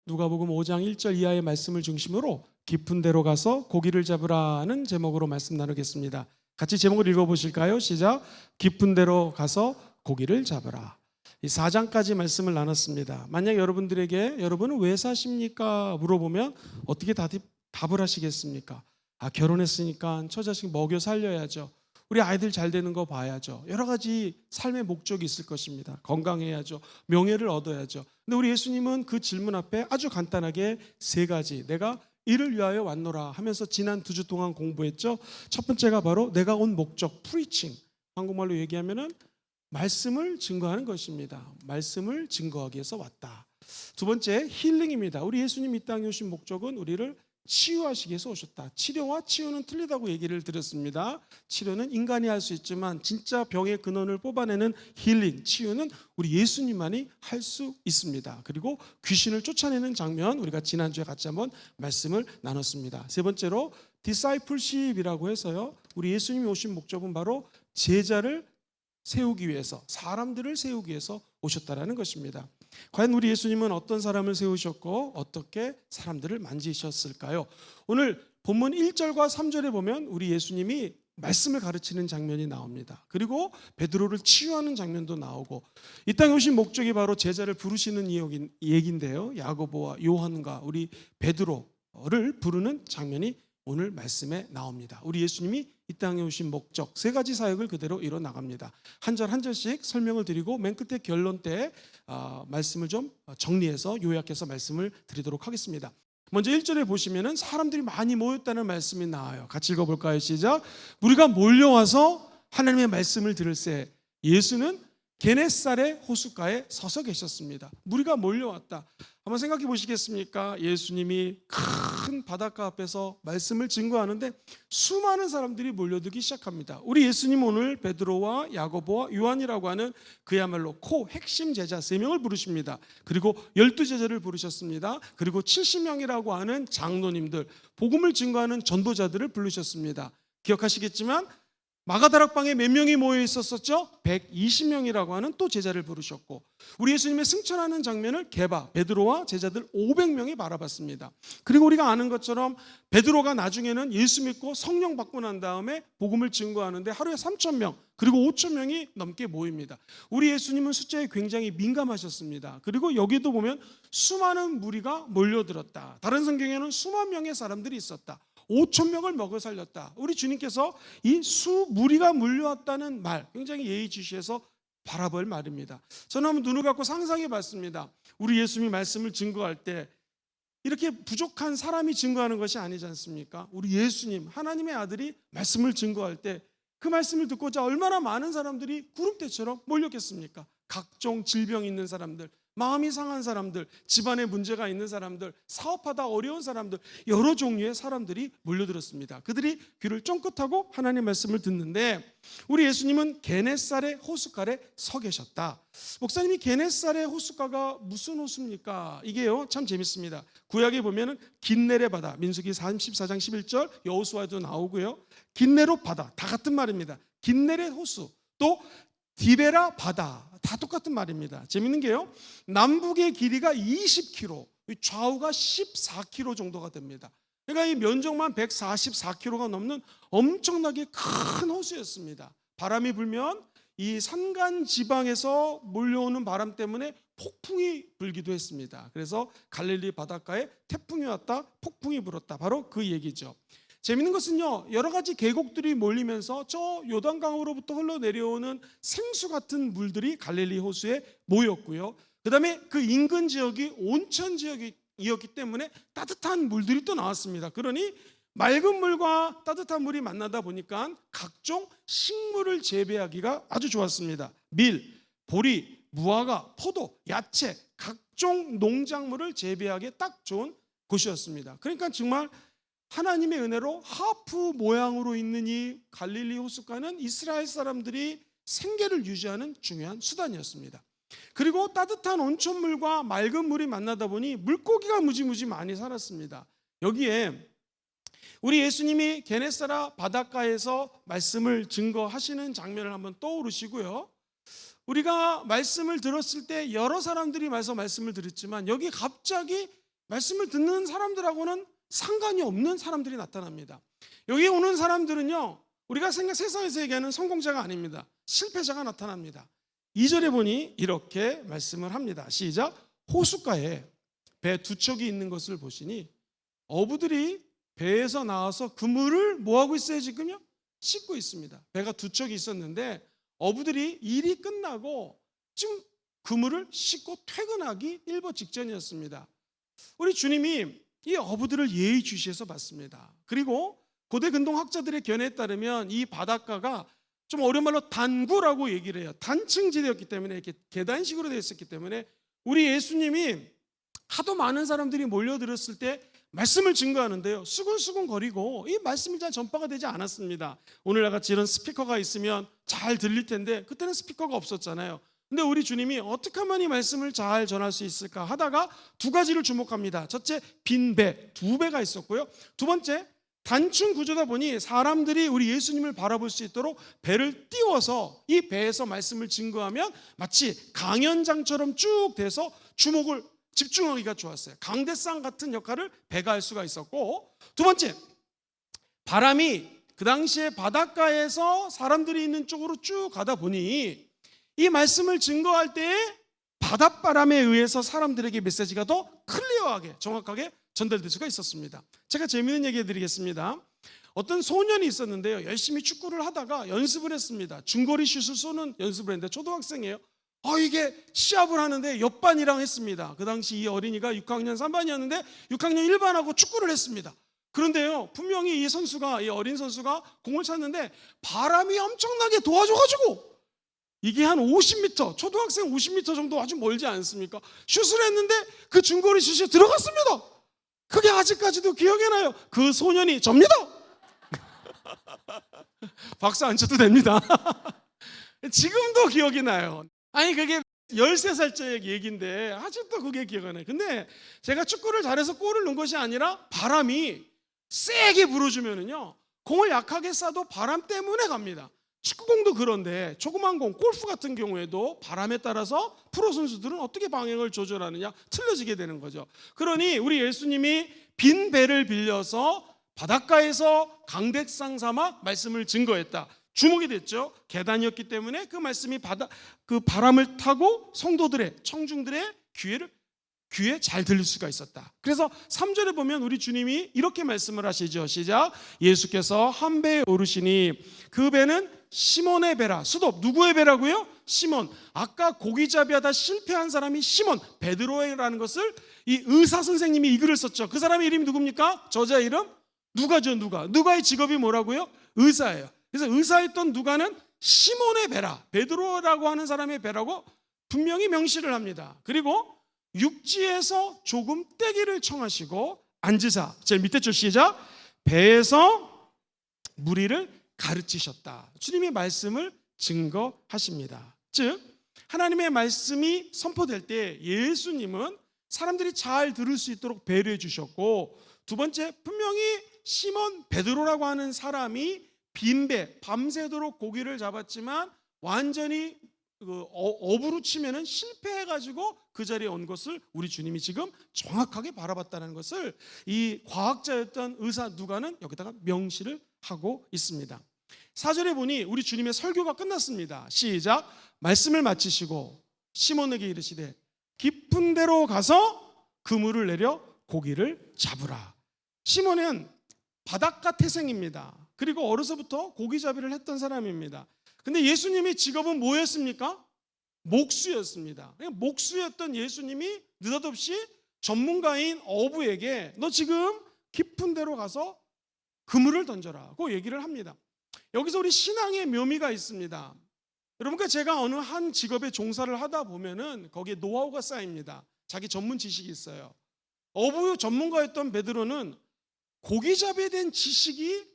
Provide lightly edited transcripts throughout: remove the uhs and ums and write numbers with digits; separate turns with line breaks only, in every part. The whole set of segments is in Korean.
누가복음 5장 1절 이하의 말씀을 중심으로 깊은 데로 가서 고기를 잡으라는 제목으로 말씀 나누겠습니다. 같이 제목을 읽어보실까요? 시작. 깊은 데로 가서 고기를 잡으라. 이 4장까지 말씀을 나눴습니다. 만약 여러분들에게 여러분은 왜 사십니까? 물어보면 어떻게 답을 하시겠습니까? 결혼했으니까 처자식 먹여 살려야죠. 우리 아이들 잘 되는 거 봐야죠. 여러 가지 삶의 목적이 있을 것입니다. 건강해야죠. 명예를 얻어야죠. 근데 우리 예수님은 그 질문 앞에 아주 간단하게 세 가지, 내가 이를 위하여 왔노라 하면서 지난 2주 동안 공부했죠. 첫 번째가 바로 내가 온 목적, 프리칭. 한국말로 얘기하면은 말씀을 증거하는 것입니다. 말씀을 증거하기 위해서 왔다. 두 번째, 힐링입니다. 우리 예수님 이 땅에 오신 목적은 우리를 치유하시기 위해서 오셨다. 치료와 치유는 틀리다고 얘기를 드렸습니다. 치료는 인간이 할 수 있지만 진짜 병의 근원을 뽑아내는 힐링, 치유는 우리 예수님만이 할 수 있습니다. 그리고 귀신을 쫓아내는 장면, 우리가 지난주에 같이 한번 말씀을 나눴습니다. 세 번째로 디사이플십이라고 해서요, 우리 예수님이 오신 목적은 바로 제자를 세우기 위해서, 사람들을 세우기 위해서 오셨다라는 것입니다. 과연 우리 예수님은 어떤 사람을 세우셨고 어떻게 사람들을 만지셨을까요? 오늘 본문 1절과 3절에 보면 우리 예수님이 말씀을 가르치는 장면이 나옵니다. 그리고 베드로를 치유하는 장면도 나오고, 이 땅에 오신 목적이 바로 제자를 부르시는 얘기인데요, 야고보와 요한과 우리 베드로를 부르는 장면이 오늘 말씀에 나옵니다. 우리 예수님이 이 땅에 오신 목적, 세 가지 사역을 그대로 이뤄 나갑니다. 한 절 한 절씩 설명을 드리고 맨 끝에 결론 때 말씀을 좀 정리해서 요약해서 말씀을 드리도록 하겠습니다. 먼저 1절에 보시면은 사람들이 많이 모였다는 말씀이 나와요. 같이 읽어볼까요? 시작. 우리가 몰려와서 하나님의 말씀을 들을새 예수는 게네사렛 호숫가에 서서 계셨습니다. 무리가 몰려왔다. 한번 생각해 보시겠습니까? 예수님이 큰 바닷가 앞에서 말씀을 증거하는데 수많은 사람들이 몰려들기 시작합니다. 우리 예수님 오늘 베드로와 야고보와 요한이라고 하는 그야말로 핵심 제자 3명을 부르십니다. 그리고 12제자를 부르셨습니다. 그리고 70명이라고 하는 장로님들, 복음을 증거하는 전도자들을 부르셨습니다. 기억하시겠지만 마가다락방에 몇 명이 모여 있었었죠? 120명이라고 하는 또 제자를 부르셨고, 우리 예수님의 승천하는 장면을 베드로와 제자들 500명이 바라봤습니다. 그리고 우리가 아는 것처럼 베드로가 나중에는 예수 믿고 성령 받고 난 다음에 복음을 증거하는데 하루에 3,000명 그리고 5,000명이 넘게 모입니다. 우리 예수님은 숫자에 굉장히 민감하셨습니다. 그리고 여기도 보면 수많은 무리가 몰려들었다. 다른 성경에는 수만 명의 사람들이 있었다. 5,000명을 먹여 살렸다. 우리 주님께서 이 무리가 몰려왔다는 말 굉장히 예의주시해서 바라볼 말입니다. 저는 한번 눈을 감고 상상해 봤습니다. 우리 예수님이 말씀을 증거할 때 이렇게 부족한 사람이 증거하는 것이 아니지 않습니까? 우리 예수님, 하나님의 아들이 말씀을 증거할 때 그 말씀을 듣고자 얼마나 많은 사람들이 구름대처럼 몰렸겠습니까? 각종 질병이 있는 사람들, 마음이 상한 사람들, 집안에 문제가 있는 사람들, 사업하다 어려운 사람들, 여러 종류의 사람들이 몰려들었습니다. 그들이 귀를 쫑긋하고 하나님의 말씀을 듣는데 우리 예수님은 게네사렛 호숫가에 서 계셨다. 목사님이 게네사렛 호숫가가 무슨 호수입니까? 이게요 참 재밌습니다. 구약에 보면은 긴네레 바다, 민수기 34장 11절 여호수아에도 나오고요, 긴네롯 바다, 다 같은 말입니다. 긴네렛 호수, 또 디베라 바다, 다 똑같은 말입니다. 재밌는 게요, 남북의 길이가 20km, 좌우가 14km 정도가 됩니다. 그러니까 이 면적만 144km가 넘는 엄청나게 큰 호수였습니다. 바람이 불면 이 산간 지방에서 몰려오는 바람 때문에 폭풍이 불기도 했습니다. 그래서 갈릴리 바닷가에 태풍이 왔다, 폭풍이 불었다, 바로 그 얘기죠. 재밌는 것은요, 여러 가지 계곡들이 몰리면서 저 요단강으로부터 흘러내려오는 생수 같은 물들이 갈릴리 호수에 모였고요, 그 다음에 그 인근 지역이 온천 지역이었기 때문에 따뜻한 물들이 또 나왔습니다. 그러니 맑은 물과 따뜻한 물이 만나다 보니까 각종 식물을 재배하기가 아주 좋았습니다. 밀, 보리, 무화과, 포도, 야채, 각종 농작물을 재배하기에 딱 좋은 곳이었습니다. 그러니까 정말 하나님의 은혜로 하프 모양으로 있는 이 갈릴리 호숫가는 이스라엘 사람들이 생계를 유지하는 중요한 수단이었습니다. 그리고 따뜻한 온천물과 맑은 물이 만나다 보니 물고기가 무지무지 많이 살았습니다. 여기에 우리 예수님이 게네사렛 바닷가에서 말씀을 증거하시는 장면을 한번 떠오르시고요, 우리가 말씀을 들었을 때 여러 사람들이 말씀을 들었지만 여기 갑자기 말씀을 듣는 사람들하고는 상관이 없는 사람들이 나타납니다. 여기 오는 사람들은요, 우리가 세상에서 얘기하는 성공자가 아닙니다. 실패자가 나타납니다. 2절에 보니 이렇게 말씀을 합니다. 시작. 호숫가에 배 두 척이 있는 것을 보시니 어부들이 배에서 나와서 그물을 뭐하고 있어요? 지금요? 씻고 있습니다. 배가 두 척이 있었는데 어부들이 일이 끝나고 지금 그물을 씻고 퇴근하기 일보 직전이었습니다. 우리 주님이 이 어부들을 예의주시해서 봤습니다. 그리고 고대 근동 학자들의 견해에 따르면 이 바닷가가 좀 어려운 말로 단구라고 얘기를 해요. 단층지대였기 때문에 이렇게 계단식으로 되어 있었기 때문에 우리 예수님이 하도 많은 사람들이 몰려들었을 때 말씀을 증거하는데요, 수근수근 거리고 이 말씀이 잘 전파가 되지 않았습니다. 오늘날 같이 이런 스피커가 있으면 잘 들릴 텐데 그때는 스피커가 없었잖아요. 근데 우리 주님이 어떻게 하면 이 말씀을 잘 전할 수 있을까 하다가 두 가지를 주목합니다. 첫째, 빈 배, 두 배가 있었고요. 두 번째, 단층 구조다 보니 사람들이 우리 예수님을 바라볼 수 있도록 배를 띄워서 이 배에서 말씀을 증거하면 마치 강연장처럼 쭉 돼서 주목을 집중하기가 좋았어요. 강대상 같은 역할을 배가 할 수가 있었고, 두 번째, 바람이 그 당시에 바닷가에서 사람들이 있는 쪽으로 쭉 가다 보니 이 말씀을 증거할 때에 바닷바람에 의해서 사람들에게 메시지가 더 클리어하게 정확하게 전달될 수가 있었습니다. 제가 재미있는 얘기 해드리겠습니다. 어떤 소년이 있었는데요, 열심히 축구를 하다가 연습을 했습니다. 중거리 슛을 쏘는 연습을 했는데 초등학생이에요. 이게 시합을 하는데 옆반이랑 했습니다. 그 당시 이 어린이가 6학년 3반이었는데 6학년 1반하고 축구를 했습니다. 그런데요, 분명히 이 어린 선수가 공을 찼는데 바람이 엄청나게 도와줘가지고 이게 한 50m, 초등학생 50m 정도 아주 멀지 않습니까? 슛을 했는데 그 중거리 슛이 들어갔습니다. 그게 아직까지도 기억이 나요. 그 소년이 접니다. 박수 안 쳐도 됩니다. 지금도 기억이 나요. 아니 그게 13살짜리 얘기인데 아직도 그게 기억이 나요. 근데 제가 축구를 잘해서 골을 넣은 것이 아니라 바람이 세게 불어주면은요, 공을 약하게 쏴도 바람 때문에 갑니다. 축구공도 그런데 조그만 공, 골프 같은 경우에도 바람에 따라서 프로 선수들은 어떻게 방향을 조절하느냐 틀려지게 되는 거죠. 그러니 우리 예수님이 빈 배를 빌려서 바닷가에서 강대상 삼아 말씀을 증거했다. 주목이 됐죠. 계단이었기 때문에 그 말씀이 그 바람을 타고 성도들의, 청중들의 귀에 잘 들릴 수가 있었다. 그래서 3절에 보면 우리 주님이 이렇게 말씀을 하시죠. 시작. 예수께서 한 배에 오르시니 그 배는 시몬의 배라. 수도 누구의 배라고요? 시몬. 아까 고기잡이 하다 실패한 사람이 시몬 베드로라는 것을 이 의사 선생님이 이 글을 썼죠. 그 사람의 이름이 누굽니까? 저자 이름? 누가죠. 누가의 직업이 뭐라고요? 의사예요. 그래서 의사였던 누가는 시몬의 배라, 베드로라고 하는 사람의 배라고 분명히 명시를 합니다. 그리고 육지에서 조금 떼기를 청하시고 앉으사, 제일 밑에 줄 시작. 배에서 무리를 가르치셨다. 주님이 말씀을 증거하십니다. 즉 하나님의 말씀이 선포될 때 예수님은 사람들이 잘 들을 수 있도록 배려해 주셨고, 두 번째, 분명히 시몬 베드로라고 하는 사람이 빈배 밤새도록 고기를 잡았지만 완전히 어부로 치면은 실패해가지고 그 자리에 온 것을 우리 주님이 지금 정확하게 바라봤다는 것을 이 과학자였던 의사 누가는 여기다가 명시를 하고 있습니다. 4절에 보니 우리 주님의 설교가 끝났습니다. 시작. 말씀을 마치시고 시몬에게 이르시되 깊은 데로 가서 그물을 내려 고기를 잡으라. 시몬은 바닷가 태생입니다. 그리고 어려서부터 고기잡이를 했던 사람입니다. 근데 예수님의 직업은 뭐였습니까? 목수였습니다. 목수였던 예수님이 느닷없이 전문가인 어부에게 너 지금 깊은 데로 가서 그물을 던져라고 얘기를 합니다. 여기서 우리 신앙의 묘미가 있습니다. 여러분과 제가 어느 한 직업에 종사를 하다 보면은 거기에 노하우가 쌓입니다. 자기 전문 지식이 있어요. 어부 전문가였던 베드로는 고기잡이에 대한 지식이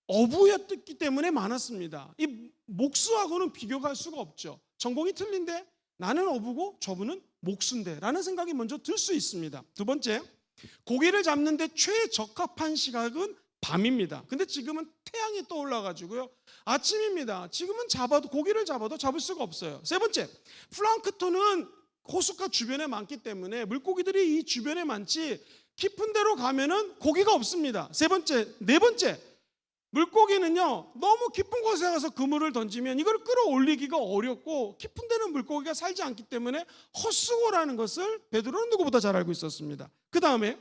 어부였기 때문에 많았습니다. 이 목수하고는 비교가 할 수가 없죠. 전공이 틀린데 나는 어부고 저분은 목수인데 라는 생각이 먼저 들 수 있습니다. 두 번째, 고기를 잡는데 최적합한 시각은 밤입니다. 근데 지금은 태양이 떠올라가지고요, 아침입니다. 지금은 고기를 잡아도 잡을 수가 없어요. 세 번째, 플랑크톤은 호숫가 주변에 많기 때문에 물고기들이 이 주변에 많지 깊은 데로 가면은 고기가 없습니다. 네 번째, 물고기는요 너무 깊은 곳에 가서 그물을 던지면 이걸 끌어올리기가 어렵고 깊은 데는 물고기가 살지 않기 때문에 헛수고라는 것을 베드로는 누구보다 잘 알고 있었습니다. 그 다음에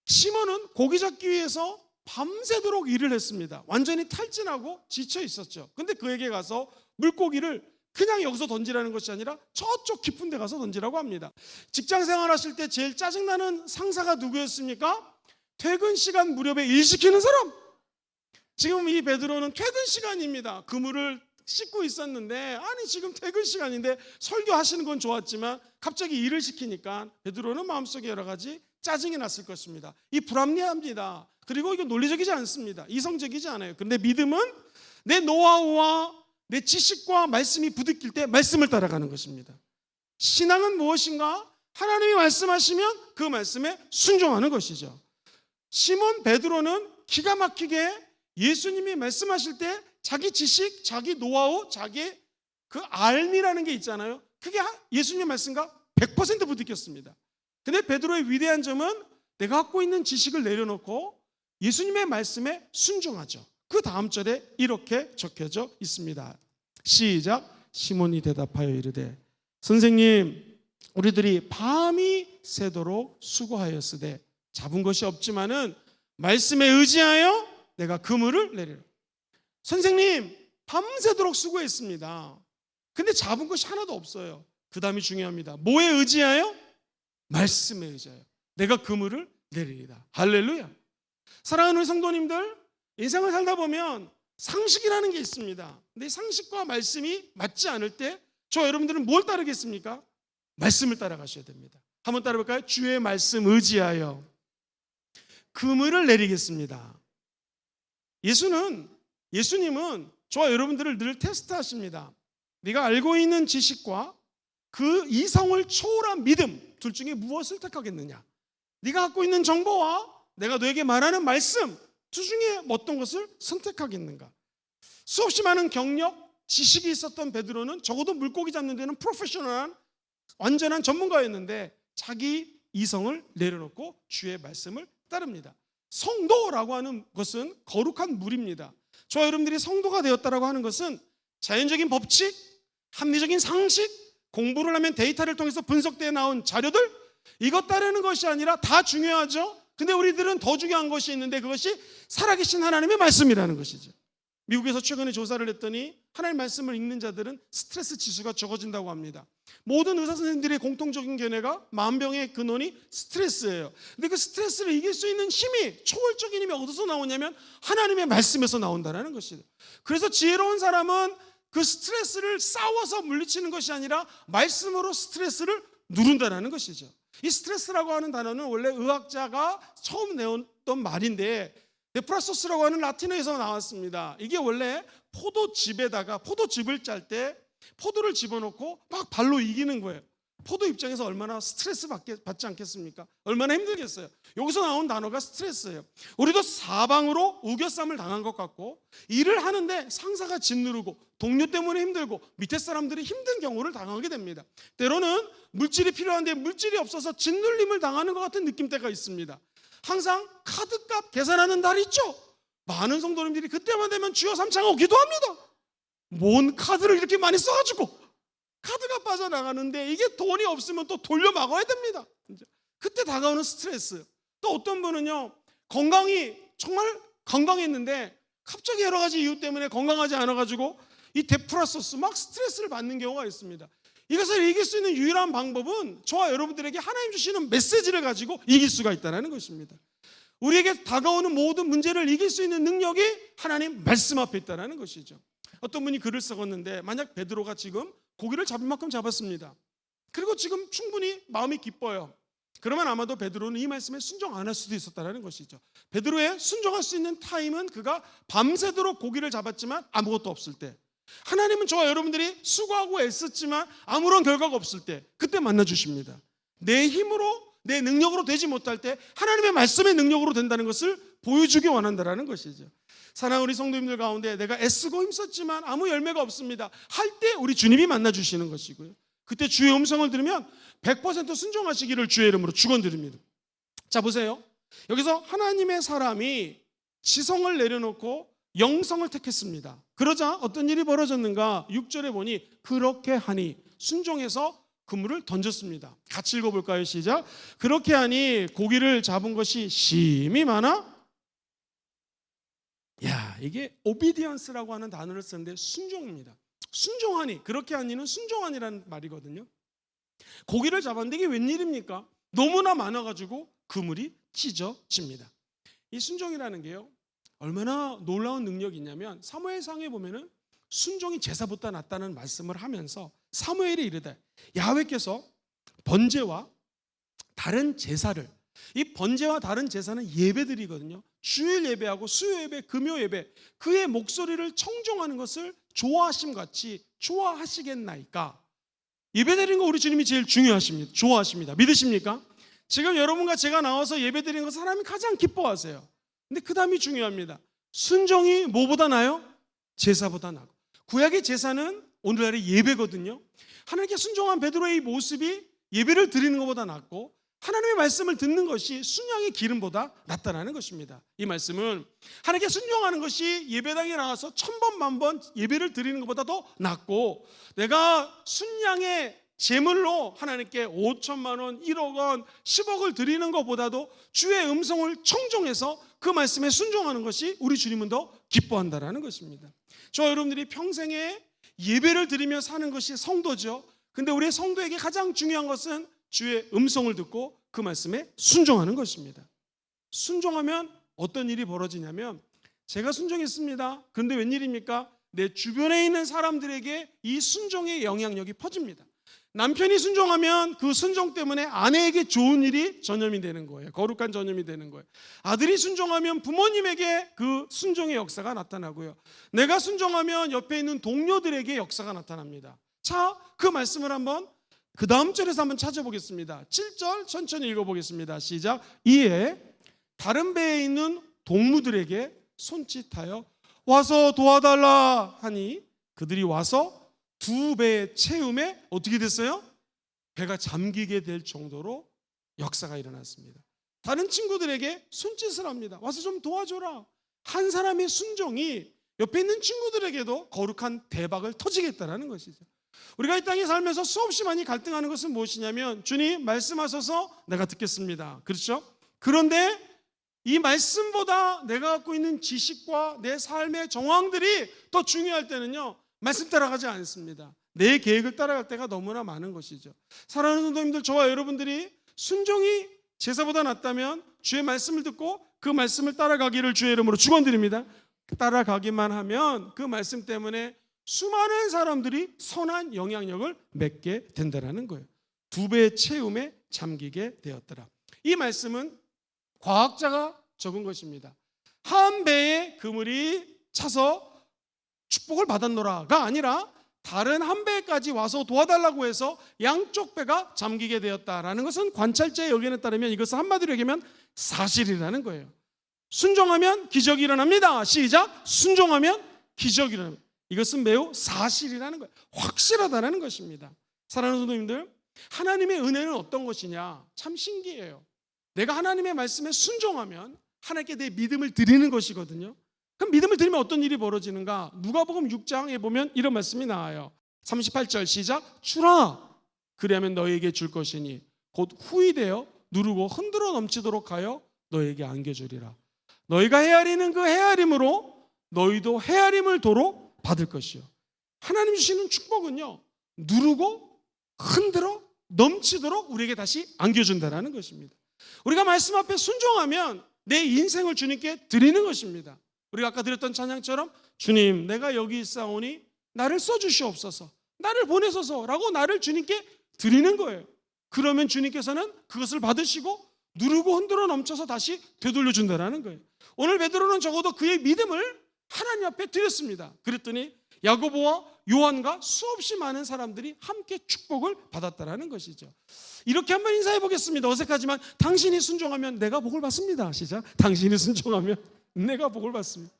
시몬은 고기 잡기 위해서 밤새도록 일을 했습니다. 완전히 탈진하고 지쳐 있었죠. 근데 그에게 가서 물고기를 그냥 여기서 던지라는 것이 아니라 저쪽 깊은 데 가서 던지라고 합니다. 직장 생활하실 때 제일 짜증나는 상사가 누구였습니까? 퇴근 시간 무렵에 일 시키는 사람. 지금 이 베드로는 퇴근 시간입니다. 그물을 씻고 있었는데 아니 지금 퇴근 시간인데 설교하시는 건 좋았지만 갑자기 일을 시키니까 베드로는 마음속에 여러 가지 짜증이 났을 것입니다. 이 불합리합니다. 그리고 이거 논리적이지 않습니다. 이성적이지 않아요. 그런데 믿음은 내 노하우와 내 지식과 말씀이 부딪힐 때 말씀을 따라가는 것입니다. 신앙은 무엇인가? 하나님이 말씀하시면 그 말씀에 순종하는 것이죠. 시몬 베드로는 기가 막히게 예수님이 말씀하실 때 자기 지식, 자기 노하우, 자기 그 알미라는 게 있잖아요. 그게 예수님의 말씀과 100% 부딪혔습니다. 근데 베드로의 위대한 점은 내가 갖고 있는 지식을 내려놓고 예수님의 말씀에 순종하죠. 그 다음 절에 이렇게 적혀져 있습니다. 시작. 시몬이 대답하여 이르되 선생님 우리들이 밤이 새도록 수고하였으되 잡은 것이 없지만은 말씀에 의지하여 내가 그물을 내리라. 선생님 밤새도록 수고했습니다. 근데 잡은 것이 하나도 없어요. 그 다음이 중요합니다. 뭐에 의지하여? 말씀에 의지하여 내가 그물을 내리리다. 할렐루야. 사랑하는 우리 성도님들, 인생을 살다 보면 상식이라는 게 있습니다. 근데 상식과 말씀이 맞지 않을 때 저 여러분들은 뭘 따르겠습니까? 말씀을 따라가셔야 됩니다. 한번 따라볼까요? 주의 말씀 의지하여 그물을 내리겠습니다. 예수님은 저와 여러분들을 늘 테스트하십니다. 네가 알고 있는 지식과 그 이성을 초월한 믿음 둘 중에 무엇을 택하겠느냐? 네가 갖고 있는 정보와 내가 너에게 말하는 말씀 둘 중에 어떤 것을 선택하겠는가? 수없이 많은 경력, 지식이 있었던 베드로는 적어도 물고기 잡는 데는 프로페셔널한 완전한 전문가였는데 자기 이성을 내려놓고 주의 말씀을 따릅니다. 성도라고 하는 것은 거룩한 물입니다. 저와 여러분들이 성도가 되었다라고 하는 것은 자연적인 법칙, 합리적인 상식, 공부를 하면 데이터를 통해서 분석되어 나온 자료들 이것 따르는 것이 아니라 다 중요하죠. 근데 우리들은 더 중요한 것이 있는데 그것이 살아계신 하나님의 말씀이라는 것이죠. 미국에서 최근에 조사를 했더니 하나님의 말씀을 읽는 자들은 스트레스 지수가 적어진다고 합니다. 모든 의사 선생님들의 공통적인 견해가 만병의 근원이 스트레스예요. 근데 그 스트레스를 이길 수 있는 힘이 초월적인 힘이 어디서 나오냐면 하나님의 말씀에서 나온다는 것이에요. 그래서 지혜로운 사람은 그 스트레스를 싸워서 물리치는 것이 아니라 말씀으로 스트레스를 누른다는 것이죠. 이 스트레스라고 하는 단어는 원래 의학자가 처음 내었던 말인데 네프라소스라고 하는 라틴어에서 나왔습니다. 이게 원래 포도즙에다가 포도즙을 짤 때 포도를 집어넣고 막 발로 이기는 거예요. 포도 입장에서 얼마나 스트레스 받지 않겠습니까? 얼마나 힘들겠어요. 여기서 나온 단어가 스트레스예요. 우리도 사방으로 우겨쌈을 당한 것 같고 일을 하는데 상사가 짓누르고 동료 때문에 힘들고 밑에 사람들이 힘든 경우를 당하게 됩니다. 때로는 물질이 필요한데 물질이 없어서 짓눌림을 당하는 것 같은 느낌대가 있습니다. 항상 카드값 계산하는 날 있죠. 많은 성도님들이 그때만 되면 주여 삼창하고 기도합니다. 뭔 카드를 이렇게 많이 써가지고 카드가 빠져나가는데 이게 돈이 없으면 또 돌려 막아야 됩니다. 그때 다가오는 스트레스. 또 어떤 분은요 건강이 정말 건강했는데 갑자기 여러 가지 이유 때문에 건강하지 않아가지고 이 데프라소스 막 스트레스를 받는 경우가 있습니다. 이것을 이길 수 있는 유일한 방법은 저와 여러분들에게 하나님 주시는 메시지를 가지고 이길 수가 있다는 것입니다. 우리에게 다가오는 모든 문제를 이길 수 있는 능력이 하나님 말씀 앞에 있다는 것이죠. 어떤 분이 글을 써갔는데 만약 베드로가 지금 고기를 잡을 만큼 잡았습니다. 그리고 지금 충분히 마음이 기뻐요. 그러면 아마도 베드로는 이 말씀에 순종 안 할 수도 있었다는 것이죠. 베드로의 순종할 수 있는 타임은 그가 밤새도록 고기를 잡았지만 아무것도 없을 때, 하나님은 저와 여러분들이 수고하고 애썼지만 아무런 결과가 없을 때 그때 만나주십니다. 내 힘으로 내 능력으로 되지 못할 때 하나님의 말씀의 능력으로 된다는 것을 보여주기 원한다는 것이죠. 사랑하는 우리 성도님들 가운데 내가 애쓰고 힘썼지만 아무 열매가 없습니다 할 때 우리 주님이 만나주시는 것이고요. 그때 주의 음성을 들으면 100% 순종하시기를 주의 이름으로 축원드립니다. 자, 보세요. 여기서 하나님의 사람이 지성을 내려놓고 영성을 택했습니다. 그러자 어떤 일이 벌어졌는가? 6절에 보니 그렇게 하니 순종해서 그물을 던졌습니다. 같이 읽어볼까요? 시작. 그렇게 하니 고기를 잡은 것이 심히 많아. 야, 이게 오비디언스라고 하는 단어를 쓰는데 순종입니다. 순종하니, 그렇게 하니는 순종하니라는 말이거든요. 고기를 잡았는데 이게 웬일입니까? 너무나 많아가지고 그물이 찢어집니다. 이 순종이라는 게요, 얼마나 놀라운 능력이 있냐면 사무엘상에 보면은 순종이 제사보다 낫다는 말씀을 하면서 사무엘이 이르되 야훼께서 번제와 다른 제사를, 이 번제와 다른 제사는 예배들이거든요. 주일 예배하고 수요 예배, 금요 예배, 그의 목소리를 청종하는 것을 좋아하심 같이 좋아하시겠나이까. 예배드리는 거 우리 주님이 제일 중요하십니다. 좋아하십니다. 믿으십니까? 지금 여러분과 제가 나와서 예배드리는 거 사람이 가장 기뻐하세요. 근데 그 다음이 중요합니다. 순종이 뭐보다 나요? 제사보다 나고. 구약의 제사는 오늘날의 예배거든요. 하나님께 순종한 베드로의 모습이 예배를 드리는 것보다 낫고 하나님의 말씀을 듣는 것이 순양의 기름보다 낫다는 것입니다. 이 말씀은 하나님께 순종하는 것이 예배당에 나가서 1000번 만번 예배를 드리는 것보다 더 낫고, 내가 순양의 제물로 하나님께 5천만 원, 1억 원, 10억을 드리는 것보다도 주의 음성을 청종해서 그 말씀에 순종하는 것이 우리 주님은 더 기뻐한다는 것입니다. 저 여러분들이 평생에 예배를 드리며 사는 것이 성도죠. 근데 우리 성도에게 가장 중요한 것은 주의 음성을 듣고 그 말씀에 순종하는 것입니다. 순종하면 어떤 일이 벌어지냐면, 제가 순종했습니다. 그런데 웬일입니까? 내 주변에 있는 사람들에게 이 순종의 영향력이 퍼집니다. 남편이 순종하면 그 순종 때문에 아내에게 좋은 일이 전염이 되는 거예요. 거룩한 전염이 되는 거예요. 아들이 순종하면 부모님에게 그 순종의 역사가 나타나고요. 내가 순종하면 옆에 있는 동료들에게 역사가 나타납니다. 자, 그 말씀을 한번 그 다음 절에서 한번 찾아보겠습니다. 7절 천천히 읽어보겠습니다. 시작. 이에 다른 배에 있는 동무들에게 손짓하여 와서 도와달라 하니 그들이 와서 두 배의 채움에 어떻게 됐어요? 배가 잠기게 될 정도로 역사가 일어났습니다. 다른 친구들에게 손짓을 합니다. 와서 좀 도와줘라. 한 사람의 순종이 옆에 있는 친구들에게도 거룩한 대박을 터지겠다는 것이죠. 우리가 이 땅에 살면서 수없이 많이 갈등하는 것은 무엇이냐면, 주님 말씀하셔서 내가 듣겠습니다. 그렇죠? 그런데 이 말씀보다 내가 갖고 있는 지식과 내 삶의 정황들이 더 중요할 때는요, 말씀 따라가지 않습니다. 내 계획을 따라갈 때가 너무나 많은 것이죠. 사랑하는 성도님들, 저와 여러분들이 순종이 제사보다 낫다면 주의 말씀을 듣고 그 말씀을 따라가기를 주의 이름으로 축원드립니다. 따라가기만 하면 그 말씀 때문에 수많은 사람들이 선한 영향력을 맺게 된다는 거예요. 두 배의 채움에 잠기게 되었더라. 이 말씀은 과학자가 적은 것입니다. 한 배에 그물이 차서 축복을 받았노라가 아니라 다른 한 배까지 와서 도와달라고 해서 양쪽 배가 잠기게 되었다라는 것은 관찰자의 의견에 따르면 이것은 한마디로 얘기하면 사실이라는 거예요. 순종하면 기적이 일어납니다. 시작. 순종하면 기적이 일어납니다. 이것은 매우 사실이라는 거예요. 확실하다는 것입니다. 사랑하는 성도님들, 하나님의 은혜는 어떤 것이냐? 참 신기해요. 내가 하나님의 말씀에 순종하면 하나님께 내 믿음을 드리는 것이거든요. 그럼 믿음을 드리면 어떤 일이 벌어지는가? 누가복음 6장에 보면 이런 말씀이 나와요. 38절 시작. 주라 그리하면 너희에게 줄 것이니 곧 후이되어 누르고 흔들어 넘치도록 하여 너희에게 안겨주리라. 너희가 헤아리는 그 헤아림으로 너희도 헤아림을 도로 받을 것이요. 하나님 주시는 축복은요, 누르고 흔들어 넘치도록 우리에게 다시 안겨준다는 것입니다. 우리가 말씀 앞에 순종하면 내 인생을 주님께 드리는 것입니다. 우리가 아까 드렸던 찬양처럼 주님 내가 여기 있사오니 나를 써주시옵소서, 나를 보내소서라고 나를 주님께 드리는 거예요. 그러면 주님께서는 그것을 받으시고 누르고 흔들어 넘쳐서 다시 되돌려준다는 거예요. 오늘 베드로는 적어도 그의 믿음을 하나님 앞에 드렸습니다. 그랬더니 야고보와 요한과 수없이 많은 사람들이 함께 축복을 받았다는 것이죠. 이렇게 한번 인사해 보겠습니다. 어색하지만 당신이 순종하면 내가 복을 받습니다. 시작. 당신이 순종하면 내가 복을 받습니다.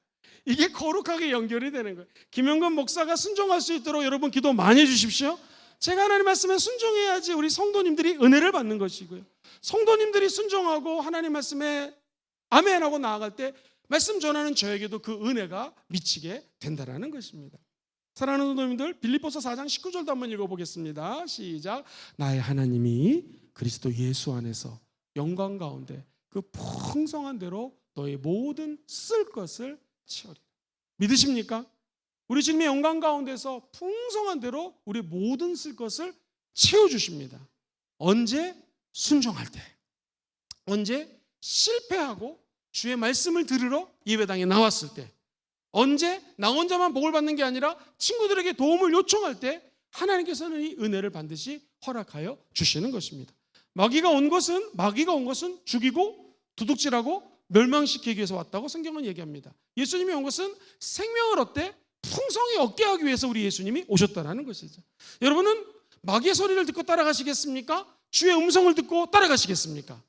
이게 거룩하게 연결이 되는 거예요. 김영건 목사가 순종할 수 있도록 여러분 기도 많이 해 주십시오. 제가 하나님 말씀에 순종해야지 우리 성도님들이 은혜를 받는 것이고요. 성도님들이 순종하고 하나님 말씀에 아멘하고 나아갈 때 말씀 전하는 저에게도 그 은혜가 미치게 된다라는 것입니다. 사랑하는 성도님들, 빌립보서 4장 19절도 한번 읽어보겠습니다. 시작. 나의 하나님이 그리스도 예수 안에서 영광 가운데 그 풍성한 대로 너의 모든 쓸 것을 채우리라. 믿으십니까? 우리 주님의 영광 가운데서 풍성한 대로 우리 모든 쓸 것을 채워주십니다. 언제? 순종할 때. 언제? 실패하고 주의 말씀을 들으러 예배당에 나왔을 때. 언제? 나 혼자만 복을 받는 게 아니라 친구들에게 도움을 요청할 때 하나님께서는 이 은혜를 반드시 허락하여 주시는 것입니다. 마귀가 온 것은 죽이고 도둑질하고 멸망시키기 위해서 왔다고 성경은 얘기합니다. 예수님이 온 것은 생명을 얻되 풍성히 얻게 하기 위해서 우리 예수님이 오셨다는 것이죠. 여러분은 마귀의 소리를 듣고 따라가시겠습니까? 주의 음성을 듣고 따라가시겠습니까?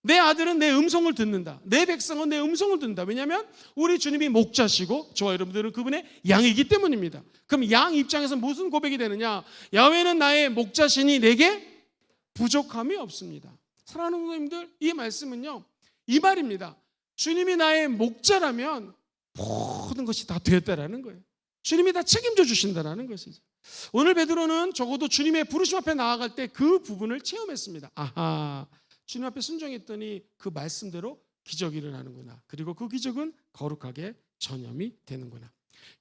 내 아들은 내 음성을 듣는다. 내 백성은 내 음성을 듣는다. 왜냐하면 우리 주님이 목자시고 저와 여러분들은 그분의 양이기 때문입니다. 그럼 양 입장에서 무슨 고백이 되느냐? 야훼는 나의 목자시니 내게 부족함이 없습니다. 사랑하는 성도님들, 이 말씀은요, 이 말입니다. 주님이 나의 목자라면 모든 것이 다 되었다라는 거예요. 주님이 다 책임져 주신다라는 것이죠. 오늘 베드로는 적어도 주님의 부르심 앞에 나아갈 때 그 부분을 체험했습니다. 아하, 주님 앞에 순종했더니 그 말씀대로 기적이 일어나는구나. 그리고 그 기적은 거룩하게 전염이 되는구나.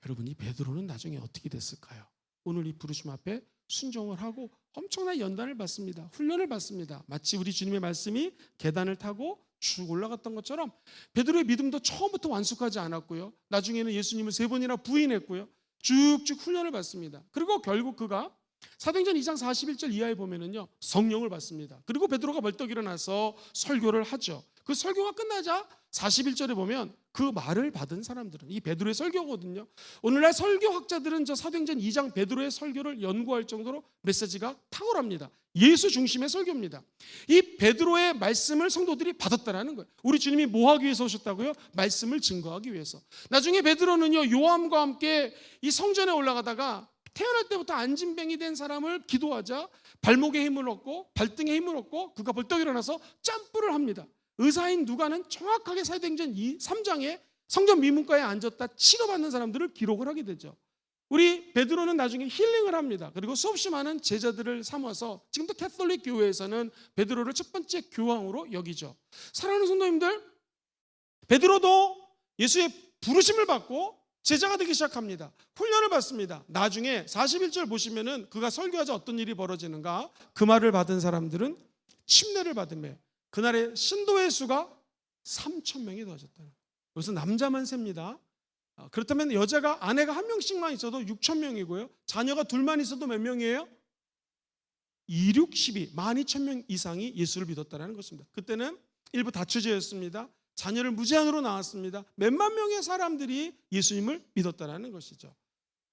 여러분, 이 베드로는 나중에 어떻게 됐을까요? 오늘 이 부르심 앞에 순종을 하고 엄청난 연단을 받습니다. 훈련을 받습니다. 마치 우리 주님의 말씀이 계단을 타고 쭉 올라갔던 것처럼 베드로의 믿음도 처음부터 완숙하지 않았고요. 나중에는 예수님을 3번이나 부인했고요. 쭉쭉 훈련을 받습니다. 그리고 결국 그가 사도행전 2장 41절 이하에 보면은요, 성령을 받습니다. 그리고 베드로가 벌떡 일어나서 설교를 하죠. 그 설교가 끝나자 41절에 보면 그 말을 받은 사람들은, 이 베드로의 설교거든요. 오늘날 설교학자들은 저 사도행전 2장 베드로의 설교를 연구할 정도로 메시지가 탁월합니다. 예수 중심의 설교입니다. 이 베드로의 말씀을 성도들이 받았다라는 거예요. 우리 주님이 뭐 하기 위해서 오셨다고요? 말씀을 증거하기 위해서. 나중에 베드로는요, 요함과 함께 이 성전에 올라가다가 태어날 때부터 안진뱅이 된 사람을 기도하자 발목에 힘을 얻고 발등에 힘을 얻고 그가 벌떡 일어나서 점프를 합니다. 의사인 누가는 정확하게 사도행전 3장에 성전 미문가에 앉았다 치료받는 사람들을 기록을 하게 되죠. 우리 베드로는 나중에 힐링을 합니다. 그리고 수없이 많은 제자들을 삼아서 지금도 캐톨릭 교회에서는 베드로를 첫 번째 교황으로 여기죠. 사랑하는 성도님들, 베드로도 예수의 부르심을 받고 제자가 되기 시작합니다. 훈련을 받습니다. 나중에 41절 보시면은 그가 설교하자 어떤 일이 벌어지는가? 그 말을 받은 사람들은 침례를 받으며 그날의 신도의 수가 3,000명이 더해졌다. 여기서 남자만 셉니다. 그렇다면 여자가 아내가 한 명씩만 있어도 6,000명이고요. 자녀가 둘만 있어도 몇 명이에요? 2, 6, 12, 12,000명 이상이 예수를 믿었다는 것입니다. 그때는 일부 다처제였습니다. 자녀를 무제한으로 낳았습니다. 몇만 명의 사람들이 예수님을 믿었다는 것이죠.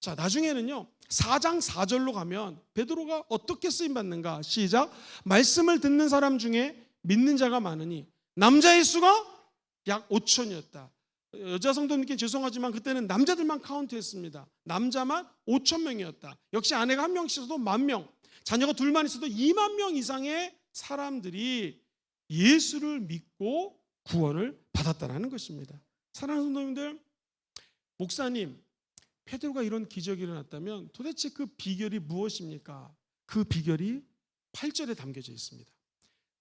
자, 나중에는요, 4장 4절로 가면 베드로가 어떻게 쓰임받는가? 시작. 말씀을 듣는 사람 중에 믿는 자가 많으니 남자의 수가 약 5,000이었다. 여자 성도님께 죄송하지만 그때는 남자들만 카운트했습니다. 남자만 5,000명이었다. 역시 아내가 한 명씩 있어도 10,000명, 자녀가 둘만 있어도 2만 명 이상의 사람들이 예수를 믿고 구원을 받았다는 것입니다. 사랑하는 성도님들, 목사님, 베드로가 이런 기적이 일어났다면 도대체 그 비결이 무엇입니까? 그 비결이 8절에 담겨져 있습니다.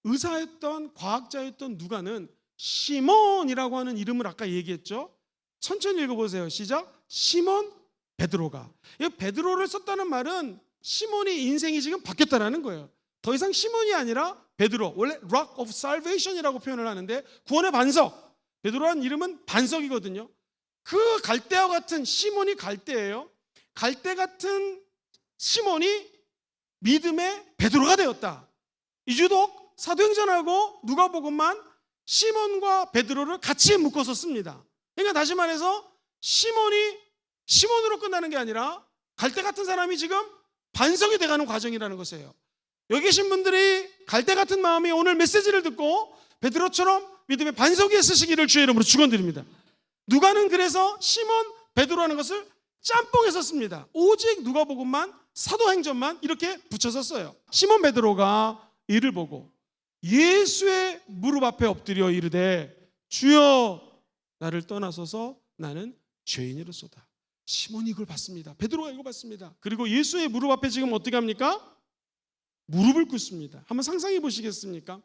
의사였던 과학자였던 누가는 시몬이라고 하는 이름을 아까 얘기했죠. 천천히 읽어보세요. 시작. 시몬 베드로가. 이 베드로를 썼다는 말은 시몬이 인생이 지금 바뀌었다는 거예요. 더 이상 시몬이 아니라 베드로, 원래 Rock of Salvation이라고 표현을 하는데 구원의 반석, 베드로라는 이름은 반석이거든요. 그 갈대와 같은 시몬이 갈대예요. 갈대 같은 시몬이 믿음의 베드로가 되었다. 이주독 사도행전하고 누가복음만 시몬과 베드로를 같이 묶어서 씁니다. 그러니까 다시 말해서 시몬이 시몬으로 끝나는 게 아니라 갈대 같은 사람이 지금 반석이 돼가는 과정이라는 것이에요. 여기 계신 분들이 갈대 같은 마음이 오늘 메시지를 듣고 베드로처럼 믿음의 반석에 쓰시기를 주의 이름으로 축원드립니다. 누가는 그래서 시몬 베드로라는 것을 짬뽕해서 씁니다. 오직 누가복음만 사도행전만 이렇게 붙여서 써요. 시몬 베드로가 이를 보고 예수의 무릎 앞에 엎드려 이르되 주여 나를 떠나소서 나는 죄인이로소이다. 시몬이 이걸 봤습니다. 베드로가 이걸 봤습니다. 그리고 예수의 무릎 앞에 지금 어떻게 합니까? 무릎을 꿇습니다. 한번 상상해 보시겠습니까?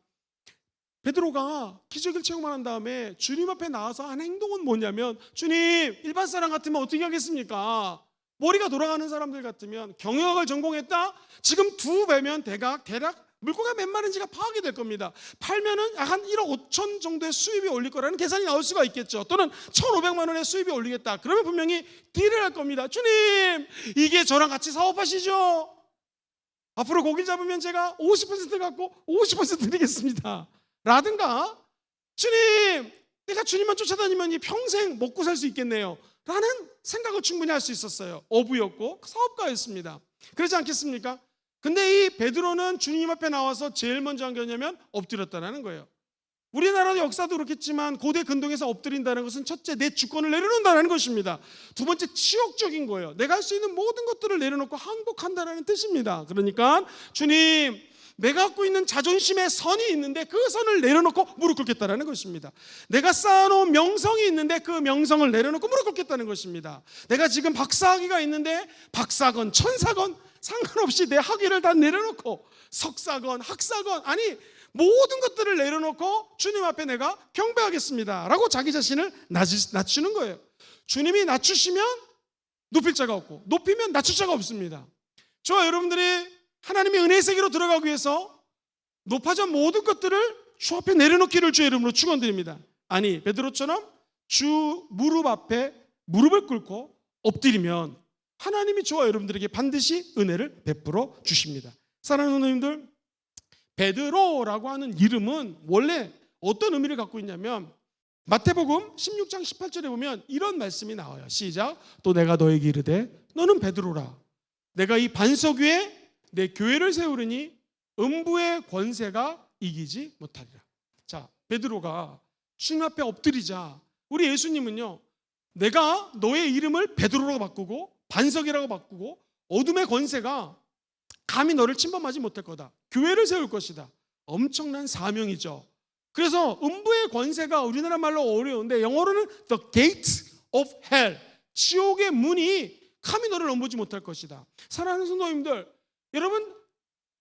베드로가 기적을 체험한 다음에 주님 앞에 나와서 한 행동은 뭐냐면, 주님, 일반 사람 같으면 어떻게 하겠습니까? 머리가 돌아가는 사람들 같으면 경영학을 전공했다? 지금 2배면 대략 물고기가 몇 마리인지가 파악이 될 겁니다. 팔면은 약 한 1억 5천 정도의 수입이 올릴 거라는 계산이 나올 수가 있겠죠. 또는 1,500만 원의 수입이 올리겠다. 그러면 분명히 딜을 할 겁니다. 주님, 이게 저랑 같이 사업하시죠? 앞으로 고기 잡으면 제가 50% 갖고 50% 드리겠습니다. 라든가, 주님, 내가 주님만 쫓아다니면 평생 먹고 살 수 있겠네요. 라는 생각을 충분히 할 수 있었어요. 어부였고 사업가였습니다. 그렇지 않겠습니까? 근데 이 베드로는 주님 앞에 나와서 제일 먼저 한 게 뭐냐면 엎드렸다는 거예요. 우리나라 역사도 그렇겠지만 고대 근동에서 엎드린다는 것은 첫째, 내 주권을 내려놓는다는 것입니다. 두 번째, 치욕적인 거예요. 내가 할 수 있는 모든 것들을 내려놓고 항복한다는 뜻입니다. 그러니까 주님, 내가 갖고 있는 자존심에 선이 있는데 그 선을 내려놓고 무릎 꿇겠다는 것입니다. 내가 쌓아놓은 명성이 있는데 그 명성을 내려놓고 무릎 꿇겠다는 것입니다. 내가 지금 박사학위가 있는데 박사건 천사건 상관없이 내 학위를 다 내려놓고 석사건 학사건, 아니 모든 것들을 내려놓고 주님 앞에 내가 경배하겠습니다 라고 자기 자신을 낮추는 거예요. 주님이 낮추시면 높일 자가 없고 높이면 낮출 자가 없습니다. 저와 여러분들이 하나님의 은혜의 세계로 들어가기 위해서 높아진 모든 것들을 주 앞에 내려놓기를 주의 이름으로 축원드립니다. 아니, 베드로처럼 주 무릎 앞에 무릎을 꿇고 엎드리면 하나님이 저와 여러분들에게 반드시 은혜를 베풀어 주십니다. 사랑하는 성도님들, 베드로라고 하는 이름은 원래 어떤 의미를 갖고 있냐면, 마태복음 16장 18절에 보면 이런 말씀이 나와요. 시작. 또 내가 너에게 이르되 너는 베드로라. 내가 이 반석 위에 내 교회를 세우르니 음부의 권세가 이기지 못하리라. 자, 베드로가 주님 앞에 엎드리자 우리 예수님은요, 내가 너의 이름을 베드로라고 바꾸고 반석이라고 바꾸고 어둠의 권세가 감히 너를 침범하지 못할 거다. 교회를 세울 것이다. 엄청난 사명이죠. 그래서 음부의 권세가 우리나라 말로 어려운데 영어로는 the gate of hell, 지옥의 문이 감히 너를 넘보지 못할 것이다. 사랑하는 성도님들, 여러분,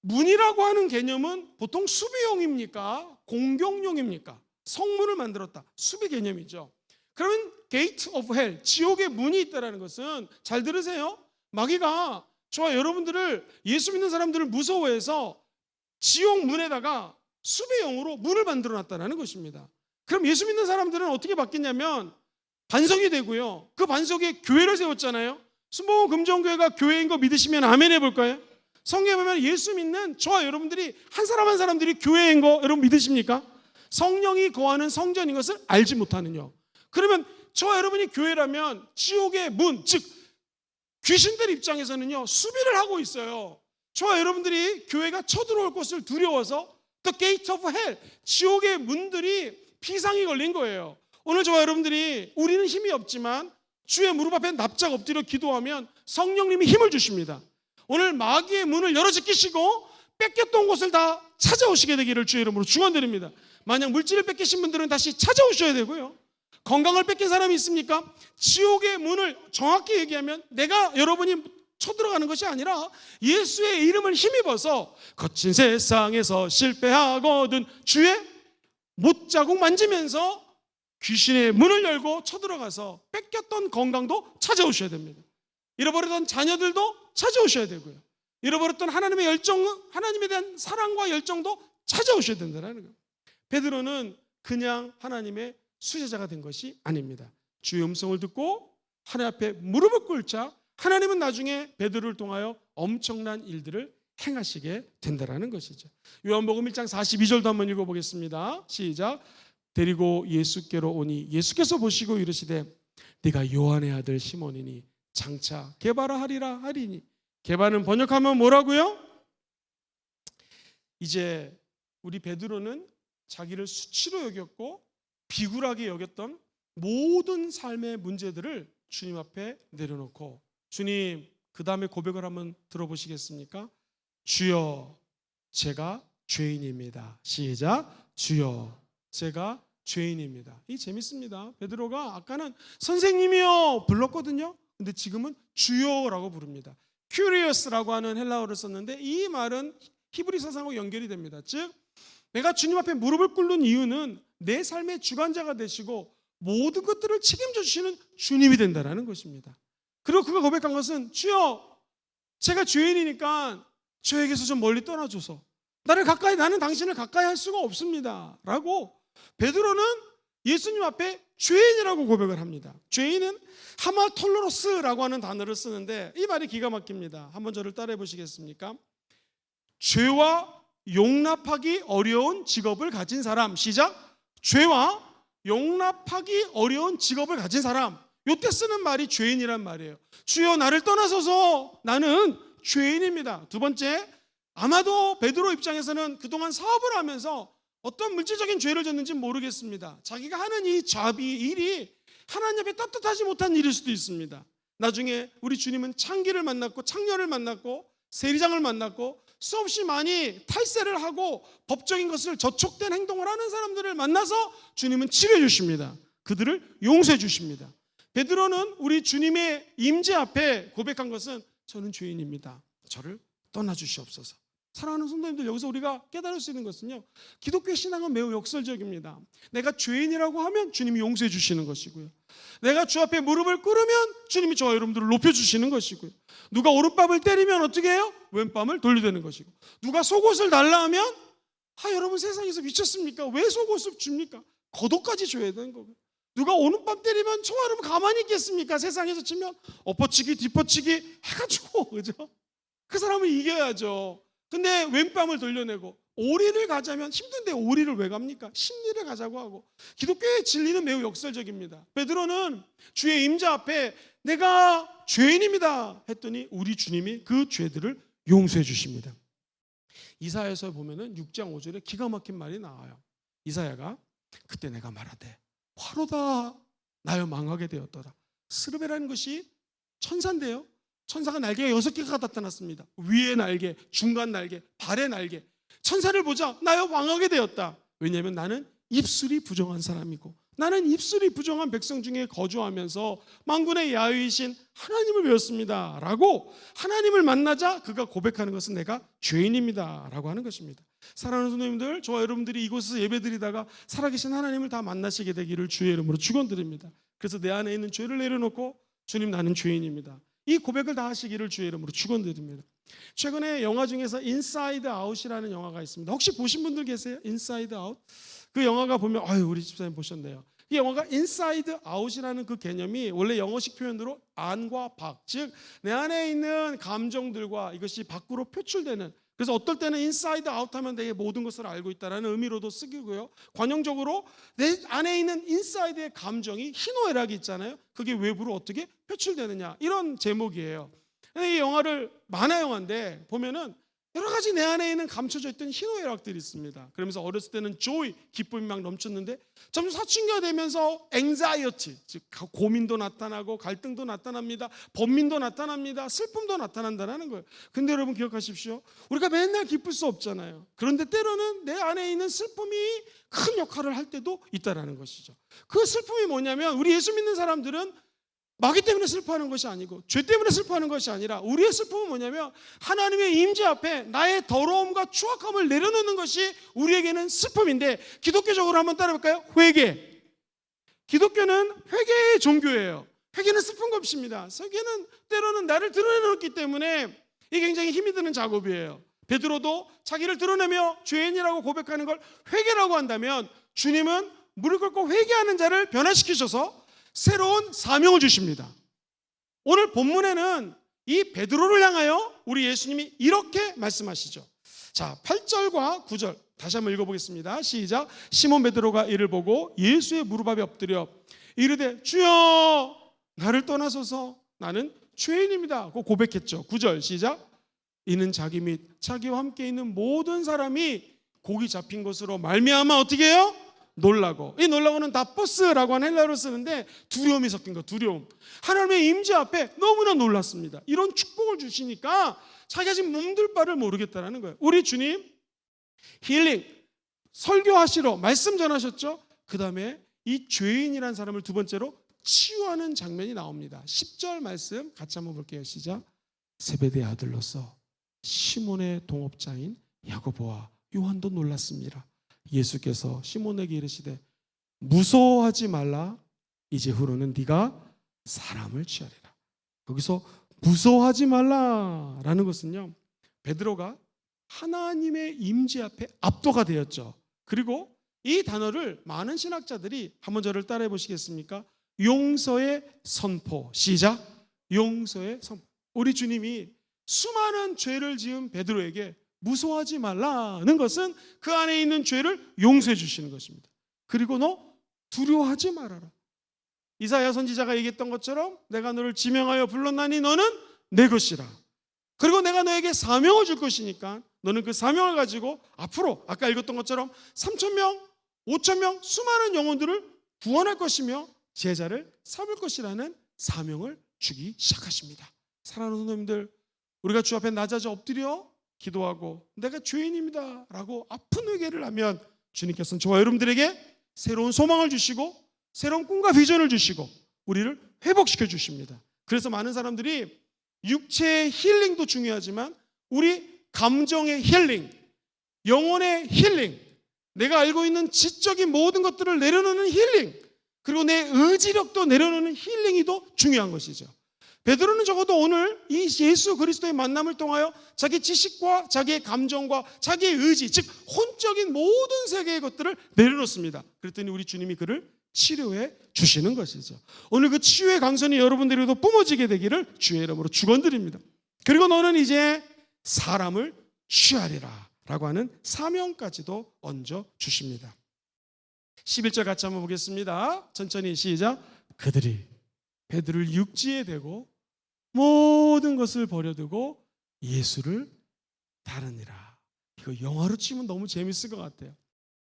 문이라고 하는 개념은 보통 수비용입니까? 공격용입니까? 성문을 만들었다. 수비 개념이죠. 그러면 gate of hell, 지옥의 문이 있다는 것은, 잘 들으세요, 마귀가 저와 여러분들을, 예수 믿는 사람들을 무서워해서 지옥 문에다가 수비용으로 문을 만들어 놨다는 것입니다. 그럼 예수 믿는 사람들은 어떻게 바뀌냐면 반석이 되고요, 그 반석에 교회를 세웠잖아요. 순복음 금정교회가 교회인 거 믿으시면 아멘 해볼까요? 성경에 보면 예수 믿는 저와 여러분들이 한 사람 한 사람들이 교회인 거 여러분 믿으십니까? 성령이 거하는 성전인 것을 알지 못하느냐. 그러면 저와 여러분이 교회라면 지옥의 문, 즉 귀신들 입장에서는요 수비를 하고 있어요. 저와 여러분들이 교회가 쳐들어올 것을 두려워서 The gate of hell, 지옥의 문들이 피상이 걸린 거예요. 오늘 저와 여러분들이, 우리는 힘이 없지만 주의 무릎 앞에 납작 엎드려 기도하면 성령님이 힘을 주십니다. 오늘 마귀의 문을 열어제끼시고 뺏겼던 곳을 다 찾아오시게 되기를 주의 이름으로 축원드립니다. 만약 물질을 뺏기신 분들은 다시 찾아오셔야 되고요, 건강을 뺏긴 사람이 있습니까? 지옥의 문을 정확히 얘기하면 내가 여러분이 쳐들어가는 것이 아니라 예수의 이름을 힘입어서 거친 세상에서 실패하거든 주의 못자국 만지면서 귀신의 문을 열고 쳐들어가서 뺏겼던 건강도 찾아오셔야 됩니다. 잃어버렸던 자녀들도 찾아오셔야 되고요, 잃어버렸던 하나님의 열정, 하나님에 대한 사랑과 열정도 찾아오셔야 된다는 거예요. 베드로는 그냥 하나님의 수제자가 된 것이 아닙니다. 주의 음성을 듣고 하나님 앞에 무릎을 꿇자 하나님은 나중에 베드로를 통하여 엄청난 일들을 행하시게 된다는 것이죠. 요한복음 1장 42절도 한번 읽어보겠습니다. 시작. 데리고 예수께로 오니 예수께서 보시고 이르시되 네가 요한의 아들 시몬이니 장차 게바라 하리라 하리니. 게바는 번역하면 뭐라고요? 이제 우리 베드로는 자기를 수치로 여겼고 비굴하게 여겼던 모든 삶의 문제들을 주님 앞에 내려놓고, 주님, 그 다음에 고백을 한번 들어보시겠습니까? 주여, 제가 죄인입니다. 시작. 주여, 제가 죄인입니다. 이 재밌습니다. 베드로가 아까는 선생님이요 불렀거든요. 근데 지금은 주여라고 부릅니다. curious라고 하는 헬라어를 썼는데 이 말은 히브리서상하고 연결이 됩니다. 즉 내가 주님 앞에 무릎을 꿇는 이유는 내 삶의 주관자가 되시고 모든 것들을 책임져 주시는 주님이 된다는 것입니다. 그리고 그가 고백한 것은 주여, 제가 죄인이니까 저에게서 좀 멀리 떠나줘서 나는 당신을 가까이 할 수가 없습니다 라고 베드로는 예수님 앞에 죄인이라고 고백을 합니다. 죄인은 하마톨로로스라고 하는 단어를 쓰는데 이 말이 기가 막힙니다. 한번 저를 따라해 보시겠습니까? 죄와 용납하기 어려운 직업을 가진 사람. 시작. 죄와 용납하기 어려운 직업을 가진 사람. 이때 쓰는 말이 죄인이란 말이에요. 주여, 나를 떠나소서, 나는 죄인입니다. 두 번째, 아마도 베드로 입장에서는 그동안 사업을 하면서 어떤 물질적인 죄를 졌는지 모르겠습니다. 자기가 하는 이 일이 하나님 앞에 떳떳하지 못한 일일 수도 있습니다. 나중에 우리 주님은 창기를 만났고 창녀를 만났고 세리장을 만났고 수없이 많이 탈세를 하고 법적인 것을 저촉된 행동을 하는 사람들을 만나서 주님은 치료해 주십니다. 그들을 용서해 주십니다. 베드로는 우리 주님의 임재 앞에 고백한 것은 저는 죄인입니다. 저를 떠나 주시옵소서. 사랑하는 성도님들, 여기서 우리가 깨달을 수 있는 것은요, 기독교 신앙은 매우 역설적입니다. 내가 죄인이라고 하면 주님이 용서해 주시는 것이고요, 내가 주 앞에 무릎을 꿇으면 주님이 저와 여러분들을 높여주시는 것이고요, 누가 오른뺨을 때리면 어떻게 해요? 왼뺨을 돌려대는 것이고, 누가 속옷을 달라 하면 여러분 세상에서 미쳤습니까? 왜 속옷을 줍니까? 겉옷까지 줘야 되는 거고, 누가 오른뺨 때리면 저와 여러분 가만히 있겠습니까? 세상에서 치면 엎어치기 뒷퍼치기 해가지고, 그죠? 그 사람을 이겨야죠. 근데 왼뺨을 돌려내고 오리를 가자면 힘든데 오리를 왜 갑니까? 심리를 가자고 하고. 기독교의 진리는 매우 역설적입니다. 베드로는 주의 임자 앞에 내가 죄인입니다 했더니 우리 주님이 그 죄들을 용서해 주십니다. 이사야에서 보면은 6장 5절에 기가 막힌 말이 나와요. 이사야가 그때 내가 말하되 화로다 나여 망하게 되었더라. 스르베라는 것이 천사인데요, 천사가 날개가 6개가 나타났습니다. 위의 날개, 중간 날개, 발의 날개. 천사를 보자 나여 망하게 되었다. 왜냐하면 나는 입술이 부정한 사람이고 나는 입술이 부정한 백성 중에 거주하면서 만군의 야훼이신 하나님을 배웠습니다 라고 하나님을 만나자 그가 고백하는 것은 내가 죄인입니다 라고 하는 것입니다. 사랑하는 성도님들, 저와 여러분들이 이곳에서 예배드리다가 살아계신 하나님을 다 만나시게 되기를 주의 이름으로 축원드립니다. 그래서 내 안에 있는 죄를 내려놓고 주님, 나는 죄인입니다, 이 고백을 다 하시기를 주의 이름으로 축원드립니다. 최근에 영화 중에서 인사이드 아웃이라는 영화가 있습니다. 혹시 보신 분들 계세요? 인사이드 아웃? 그 영화가 보면 우리 집사님 보셨네요. 이 영화가 인사이드 아웃이라는 그 개념이 원래 영어식 표현으로 안과 밖, 즉 내 안에 있는 감정들과 이것이 밖으로 표출되는, 그래서 어떨 때는 인사이드 아웃 하면 내 모든 것을 알고 있다는 의미로도 쓰이고요, 관용적으로 내 안에 있는 인사이드의 감정이 희노애락이 있잖아요. 그게 외부로 어떻게 표출되느냐, 이런 제목이에요. 이 영화를 만화 영화인데 보면은 여러 가지 내 안에 있는 감춰져 있던 희노애락들이 있습니다. 그러면서 어렸을 때는 조이, 기쁨이 막 넘쳤는데 점점 사춘기가 되면서 anxiety, 즉 고민도 나타나고 갈등도 나타납니다. 번민도 나타납니다. 슬픔도 나타난다는 거예요. 근데 여러분 기억하십시오. 우리가 맨날 기쁠 수 없잖아요. 그런데 때로는 내 안에 있는 슬픔이 큰 역할을 할 때도 있다는 것이죠. 그 슬픔이 뭐냐면, 우리 예수 믿는 사람들은 마귀 때문에 슬퍼하는 것이 아니고 죄 때문에 슬퍼하는 것이 아니라 우리의 슬픔은 뭐냐면 하나님의 임재 앞에 나의 더러움과 추악함을 내려놓는 것이 우리에게는 슬픔인데, 기독교적으로 한번 따라볼까요? 회개. 기독교는 회개의 종교예요. 회개는 슬픈 것입니다. 회개는 때로는 나를 드러내놓기 때문에 이게 굉장히 힘이 드는 작업이에요. 베드로도 자기를 드러내며 죄인이라고 고백하는 걸 회개라고 한다면, 주님은 무릎 꿇고 회개하는 자를 변화시키셔서 새로운 사명을 주십니다. 오늘 본문에는 이 베드로를 향하여 우리 예수님이 이렇게 말씀하시죠. 자, 8절과 9절 다시 한번 읽어보겠습니다. 시작. 시몬 베드로가 이를 보고 예수의 무릎 앞에 엎드려 이르되 주여, 나를 떠나소서, 나는 죄인입니다 고 고백했죠. 9절 시작. 이는 자기 및 자기와 함께 있는 모든 사람이 고기 잡힌 것으로 말미암아 어떻게 해요? 놀라고. 이 놀라고는 다포스라고 하는 헬라어로 쓰는데 두려움이 섞인 거, 두려움. 하나님의 임재 앞에 너무나 놀랐습니다. 이런 축복을 주시니까 자기가 지금 몸둘 바를 모르겠다는 거예요. 우리 주님 힐링, 설교하시러 말씀 전하셨죠. 그 다음에 이 죄인이라는 사람을 두 번째로 치유하는 장면이 나옵니다. 10절 말씀 같이 한번 볼게요. 시작. 세베대의 아들로서 시몬의 동업자인 야고보와 요한도 놀랐습니다. 예수께서 시몬에게 이르시되 무서워하지 말라. 이제후로는 네가 사람을 취하리라. 여기서 무서워하지 말라라는 것은요, 베드로가 하나님의 임재 앞에 압도가 되었죠. 그리고 이 단어를 많은 신학자들이 한번 저를 따라해 보시겠습니까? 용서의 선포. 시작. 용서의 선포. 우리 주님이 수많은 죄를 지은 베드로에게 무서워하지 말라는 것은 그 안에 있는 죄를 용서해 주시는 것입니다. 그리고 너 두려워하지 말아라. 이사야 선지자가 얘기했던 것처럼 내가 너를 지명하여 불렀나니 너는 내 것이라. 그리고 내가 너에게 사명을 줄 것이니까 너는 그 사명을 가지고 앞으로 아까 읽었던 것처럼 3,000명, 5,000명 수많은 영혼들을 구원할 것이며 제자를 삼을 것이라는 사명을 주기 시작하십니다. 사랑하는 성도님들, 우리가 주 앞에 낮아져 엎드려 기도하고 내가 죄인입니다 라고 아픈 회개를 하면 주님께서는 저와 여러분들에게 새로운 소망을 주시고 새로운 꿈과 비전을 주시고 우리를 회복시켜 주십니다. 그래서 많은 사람들이 육체의 힐링도 중요하지만 우리 감정의 힐링, 영혼의 힐링, 내가 알고 있는 지적인 모든 것들을 내려놓는 힐링, 그리고 내 의지력도 내려놓는 힐링이 더 중요한 것이죠. 베드로는 적어도 오늘 이 예수 그리스도의 만남을 통하여 자기 지식과 자기의 감정과 자기의 의지, 즉 혼적인 모든 세계의 것들을 내려놓습니다. 그랬더니 우리 주님이 그를 치료해 주시는 것이죠. 오늘 그 치유의 강선이 여러분들에게도 뿜어지게 되기를 주의 이름으로 축원드립니다. 그리고 너는 이제 사람을 취하리라 라고 하는 사명까지도 얹어 주십니다. 11절 같이 한번 보겠습니다. 천천히 시작. 그들이 베드로를 육지에 대고 모든 것을 버려두고 예수를 따르니라. 이거 영화로 치면 너무 재밌을 것 같아요.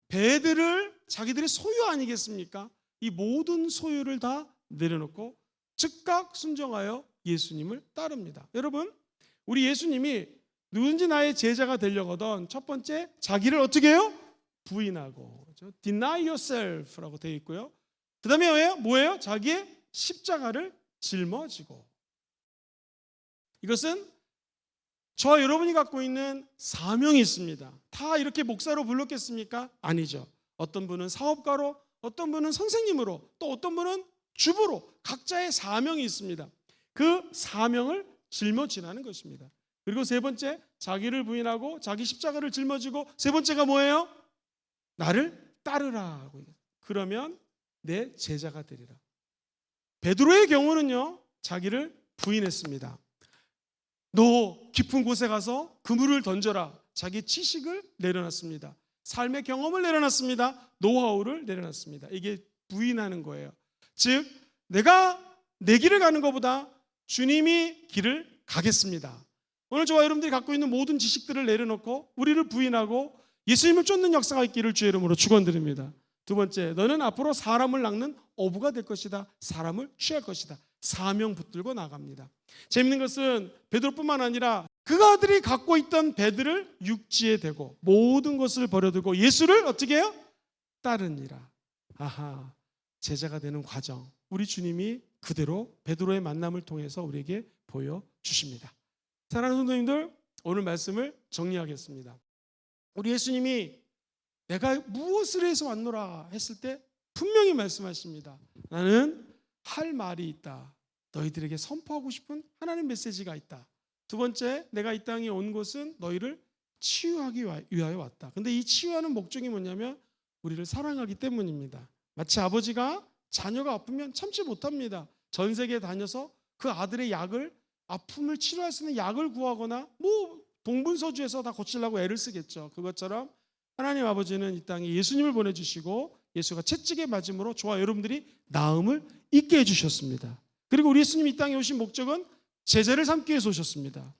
베드를 자기들의 소유 아니겠습니까? 이 모든 소유를 다 내려놓고 즉각 순종하여 예수님을 따릅니다. 여러분, 우리 예수님이 누군지 나의 제자가 되려거든 첫 번째 자기를 어떻게 해요? 부인하고, deny yourself라고 되어 있고요. 그 다음에 뭐예요? 자기의 십자가를 짊어지고. 이것은 저와 여러분이 갖고 있는 사명이 있습니다. 다 이렇게 목사로 불렀겠습니까? 아니죠. 어떤 분은 사업가로, 어떤 분은 선생님으로, 또 어떤 분은 주부로 각자의 사명이 있습니다. 그 사명을 짊어지라는 것입니다. 그리고 세 번째, 자기를 부인하고 자기 십자가를 짊어지고, 세 번째가 뭐예요? 나를 따르라. 그러면 내 제자가 되리라. 베드로의 경우는요, 자기를 부인했습니다. 너 깊은 곳에 가서 그물을 던져라. 자기 지식을 내려놨습니다. 삶의 경험을 내려놨습니다. 노하우를 내려놨습니다. 이게 부인하는 거예요. 즉 내가 내 길을 가는 것보다 주님이 길을 가겠습니다. 오늘 저와 여러분들이 갖고 있는 모든 지식들을 내려놓고 우리를 부인하고 예수님을 쫓는 역사가 있기를 주의 이름으로 축원드립니다. 두 번째, 너는 앞으로 사람을 낚는 어부가 될 것이다. 사람을 취할 것이다. 사명 붙들고 나갑니다. 재밌는 것은 베드로뿐만 아니라 그가들이 갖고 있던 배들을 육지에 대고 모든 것을 버려두고 예수를 어떻게 해요? 따르니라. 아하, 제자가 되는 과정, 우리 주님이 그대로 베드로의 만남을 통해서 우리에게 보여주십니다. 사랑하는 성도님들, 오늘 말씀을 정리하겠습니다. 우리 예수님이 내가 무엇을 해서 왔노라 했을 때 분명히 말씀하십니다. 나는 할 말이 있다. 너희들에게 선포하고 싶은 하나님 메시지가 있다. 두 번째, 내가 이 땅에 온 곳은 너희를 치유하기 위하여 왔다. 근데 이 치유하는 목적이 뭐냐면 우리를 사랑하기 때문입니다. 마치 아버지가 자녀가 아프면 참지 못합니다. 전 세계에 다녀서 그 아들의 약을, 아픔을 치료할 수 있는 약을 구하거나 뭐 동분서주에서 다 고치려고 애를 쓰겠죠. 그것처럼 하나님 아버지는 이 땅에 예수님을 보내주시고 예수가 채찍에 맞음으로 저와 여러분들이 나음을 잊게 해주셨습니다. 그리고 우리 예수님이 이 땅에 오신 목적은 제자를 삼기 위해서 오셨습니다.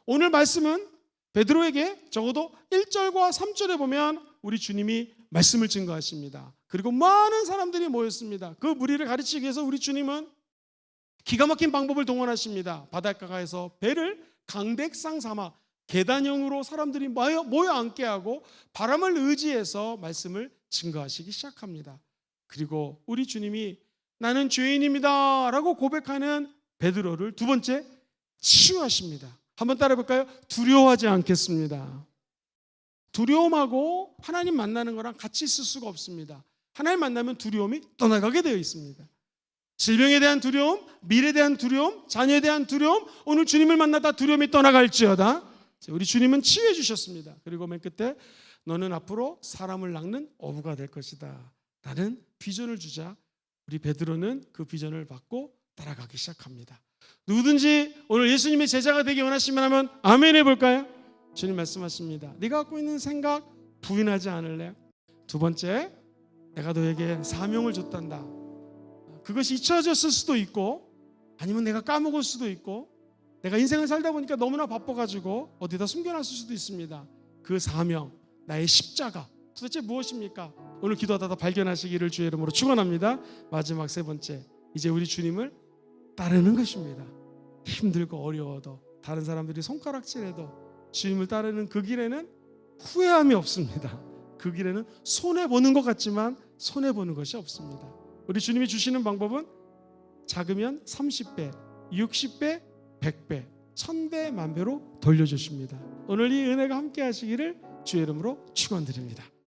오늘 말씀은 베드로에게 적어도 1절과 3절에 보면 우리 주님이 말씀을 증거하십니다. 그리고 많은 사람들이 모였습니다. 그 무리를 가르치기 위해서 우리 주님은 기가 막힌 방법을 동원하십니다. 바닷가에서 배를 강백상 삼아 계단형으로 사람들이 모여 앉게 하고 바람을 의지해서 말씀을 증거하시기 시작합니다. 그리고 우리 주님이 나는 죄인입니다 라고 고백하는 베드로를 두 번째 치유하십니다. 한번 따라해 볼까요? 두려워하지 않겠습니다. 두려움하고 하나님 만나는 거랑 같이 있을 수가 없습니다. 하나님 만나면 두려움이 떠나가게 되어 있습니다. 질병에 대한 두려움, 미래에 대한 두려움, 자녀에 대한 두려움, 오늘 주님을 만나다 두려움이 떠나갈지어다. 우리 주님은 치유해 주셨습니다. 그리고 맨 끝에 너는 앞으로 사람을 낚는 어부가 될 것이다 라는 비전을 주자 우리 베드로는 그 비전을 받고 따라가기 시작합니다. 누구든지 오늘 예수님의 제자가 되기 원하시면 하면 아멘 해볼까요? 주님 말씀하십니다. 네가 갖고 있는 생각 부인하지 않을래? 두 번째, 내가 너에게 사명을 줬단다. 그것이 잊혀졌을 수도 있고 아니면 내가 까먹을 수도 있고 내가 인생을 살다 보니까 너무나 바빠가지고 어디다 숨겨놨을 수도 있습니다. 그 사명, 나의 십자가 도대체 무엇입니까? 오늘 기도하다 발견하시기를 주의 이름으로 축원합니다. 마지막 세 번째, 이제 우리 주님을 따르는 것입니다. 힘들고 어려워도 다른 사람들이 손가락질해도 주님을 따르는 그 길에는 후회함이 없습니다. 그 길에는 손해보는 것 같지만 손해보는 것이 없습니다. 우리 주님이 주시는 방법은 작으면 30배, 60배, 100배, 1000배, 만배로 돌려주십니다. 오늘 이 은혜가 함께 하시기를 주의 이름으로 축원드립니다.